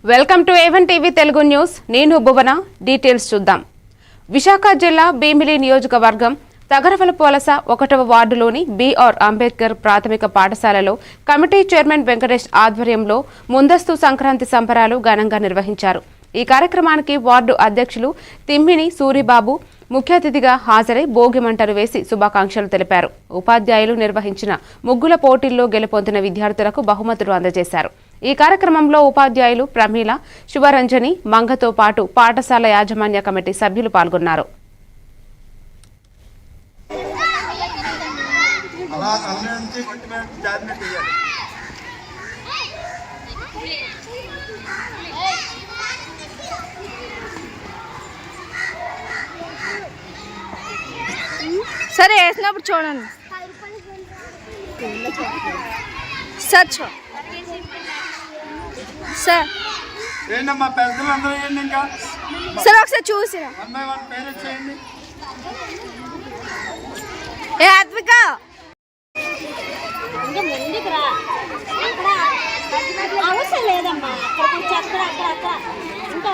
Welcome to A1 TV Telugu news. నేను భువన. Details చూద్దాం. విశాఖ జిల్లా భీమిలి నియోజకవర్గం తగరవలపోలస 1వ వార్డులోని బిఆర్ అంబేద్కర్ ప్రాథమిక పాఠశాలలో కమిటీ చైర్మన్ వెంకటేష్ ఆధ్వర్యంలో ముందస్తు సంక్రాంతి సంబరాలు ఘనంగా నిర్వహించారు. ఈ కార్యక్రమానికి వార్డు అధ్యక్షులు తిమ్మిని సూరిబాబు ముఖ్య అతిథిగా హాజరై భోగి మంటలు వేసి శుభాకాంక్షలు తెలిపారు. ఉపాధ్యాయులు నిర్వహించిన ముగ్గుల పోటీల్లో గెలుపొందిన విద్యార్థులకు బహుమతులు అందజేశారు. ఈ కార్యక్రమంలో ఉపాధ్యాయులు ప్రమీల, శుభరంజని, మంగతో పాటు పాఠశాల యాజమాన్య కమిటీ సభ్యులు పాల్గొన్నారు. సరే వేసినప్పుడు చూడండి సార్. సార్ ఏంటమ్మా పెద్దలందరూ ఏంటి ఇంకా సార్ ఒకసారి చూసి అమ్మాయి వాళ్ళ పేరు చేయండి. ఏ ఆత్మిక అవసరం లేదమ్మా. అక్కడ కొంచెం అక్కడ ఇంకా